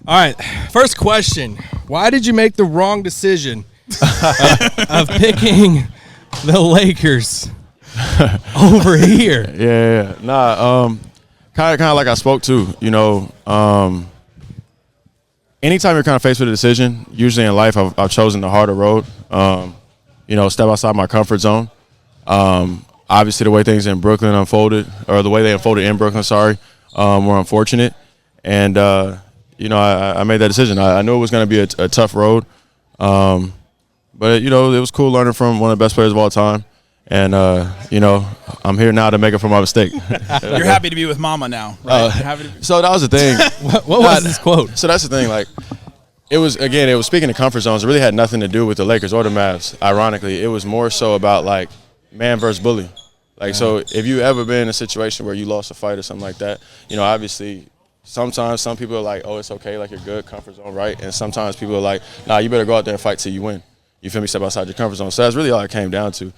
All right, first question. Why did you make the wrong decision of picking the Lakers over here? Yeah. Nah, kind of like I spoke to, anytime you're kind of faced with a decision, usually in life I've chosen the harder road, step outside my comfort zone. Obviously the way things in Brooklyn unfolded, or the way they unfolded in Brooklyn, were unfortunate. And, I made that decision. I knew it was going to be a tough road. But, it was cool learning from one of the best players of all time. And, I'm here now to make up for my mistake. You're happy to be with Mama now, right? So that was the thing. What was this quote? So that's the thing. Like, it was speaking of comfort zones. It really had nothing to do with the Lakers or the Mavs. Ironically, it was more so about, like, man versus bully. Like, so if you ever been in a situation where you lost a fight or something like that, obviously sometimes some people are like, oh, it's okay, like you're good, comfort zone, right? And sometimes people are like, nah, you better go out there and fight till you win. You feel me? Step outside your comfort zone. So that's really all it came down to.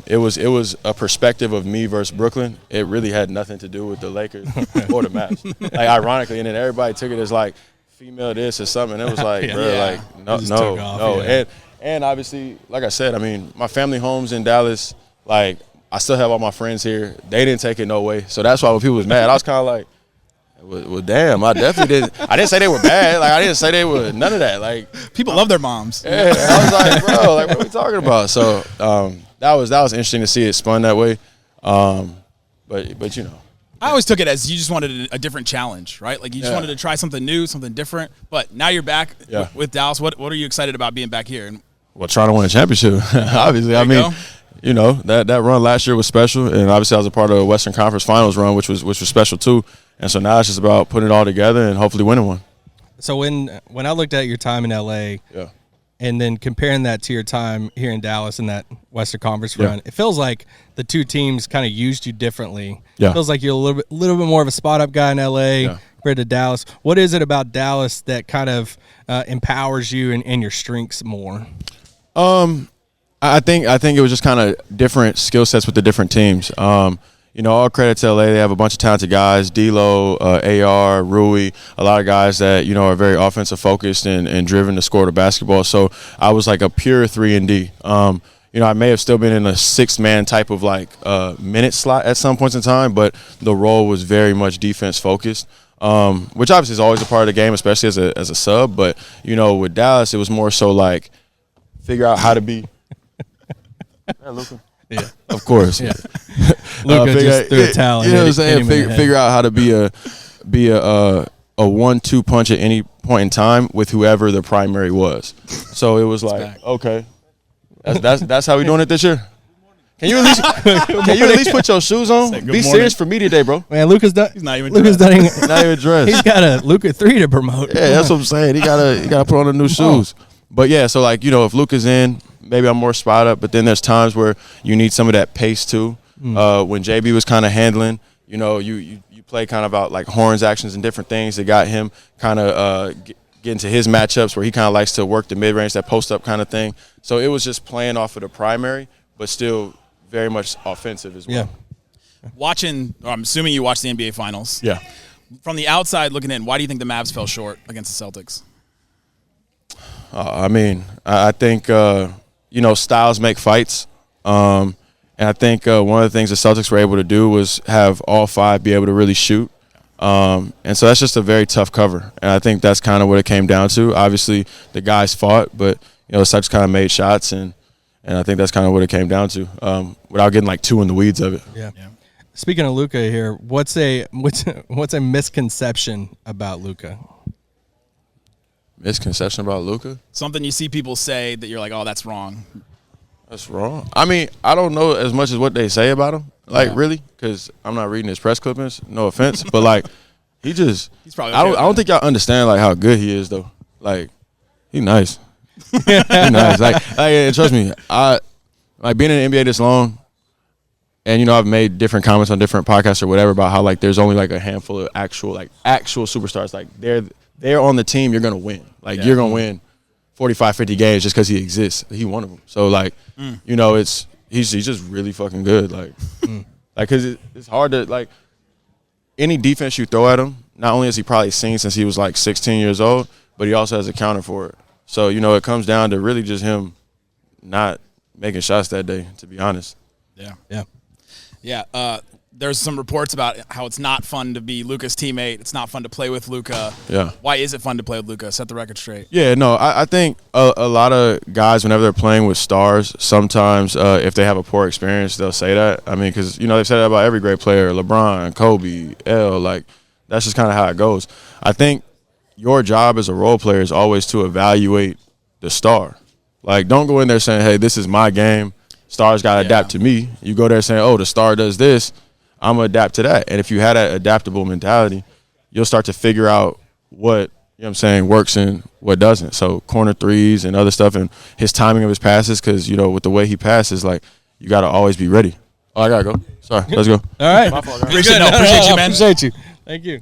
It was a perspective of me versus Brooklyn. It really had nothing to do with the Lakers or the Mavs. Like, ironically, and then everybody took it as like female this or something. And it was like, no. And obviously, like I said, I mean, my family home's in Dallas. Like, I still have all my friends here. They didn't take it no way. So that's why when people was mad, I was kind of like, well, damn, I definitely didn't. I didn't say they were bad. Like, I didn't say they were none of that. Like, people love their moms. Yeah, I was like, bro, like, what are we talking about? So that was interesting to see it spun that way. But I always took it as you just wanted a different challenge, right? Like, you just wanted to try something new, something different. But now you're back with Dallas. What are you excited about being back here? Well, trying to win a championship, obviously. I mean, that run last year was special, and obviously I was a part of the Western Conference Finals run, which was special too. And so now it's just about putting it all together and hopefully winning one. So when I looked at your time in LA, and then comparing that to your time here in Dallas in that Western Conference run, it feels like the two teams kind of used you differently. It feels like you're a little bit more of a spot-up guy in LA compared to Dallas. What is it about Dallas that kind of empowers you and your strengths more? I think it was just kind of different skill sets with the different teams. All credit to LA. They have a bunch of talented guys, D'Lo, AR, Rui, a lot of guys that, are very offensive focused and driven to score the basketball. So I was like a pure 3-and-D. I may have still been in a 6-man type of like minute slot at some points in time, but the role was very much defense focused. Which obviously is always a part of the game, especially as a sub. But, with Dallas, it was more so like figure out how to be. Luka. Yeah, of course. Yeah. Luka just threw a towel. You know what I'm saying? Figure out how to be a 1-2 punch at any point in time with whoever the primary was. So it was like, okay, that's how we doing it this year. Can you at least put your shoes on? Be serious for me today, bro. Man, Luka's done. He's not even Luka's dressed. done. Not even dressed. He's got a Luka 3 to promote. Yeah, that's what I'm saying. He gotta put on the new shoes. But yeah, so like if Luka's in, maybe I'm more spot up. But then there's times where you need some of that pace too. When JB was kind of handling, you play kind of out like horns actions and different things that got him kind of get into his matchups where he kind of likes to work the mid range, that post up kind of thing. So it was just playing off of the primary, but still very much offensive as well. Yeah. I'm assuming you watched the NBA Finals. Yeah. From the outside looking in, why do you think the Mavs fell short against the Celtics? I think styles make fights. And I think one of the things the Celtics were able to do was have all 5 be able to really shoot. And so that's just a very tough cover. And I think that's kind of what it came down to. Obviously, the guys fought, but, the Celtics kind of made shots. And I think that's kind of what it came down to without getting like too in the weeds of it. Yeah. Speaking of Luka here, what's a misconception about Luka? Misconception about Luka? Something you see people say that you're like, oh, that's wrong. That's wrong. I mean, I don't know as much as what they say about him, really, because I'm not reading his press clippings. No offense, but like, he's probably. I don't think y'all understand like how good he is though. Like, he's nice. He's nice. Like, trust me, I like being in the NBA this long, and I've made different comments on different podcasts or whatever about how like there's only like a handful of actual superstars. Like they're on the team, you're gonna win. Like you're gonna win 45, 50 games just because he exists. He one of them. So like, he's just really fucking good. Like, because it's hard to like any defense you throw at him, not only has he probably seen since he was like 16 years old, but he also has a counter for it. So, you know, it comes down to really just him not making shots that day, to be honest. Yeah. There's some reports about how it's not fun to be Luka's teammate. It's not fun to play with Luka. Yeah. Why is it fun to play with Luka? Set the record straight. Yeah, no, I think a lot of guys, whenever they're playing with stars, sometimes if they have a poor experience, they'll say that. I mean, because, you know, they've said that about every great player, LeBron, Kobe, like, that's just kind of how it goes. I think your job as a role player is always to evaluate the star. Like, don't go in there saying, hey, this is my game. Stars got to adapt to me. You go there saying, oh, the star does this. I'm going to adapt to that. And if you had that adaptable mentality, you'll start to figure out what, you know what I'm saying, works and what doesn't. So corner threes and other stuff and his timing of his passes, because, you know, with the way he passes, like, you got to always be ready. Oh, I got to go. Sorry. Let's go. All right. Appreciate you, man. Appreciate you. Thank you.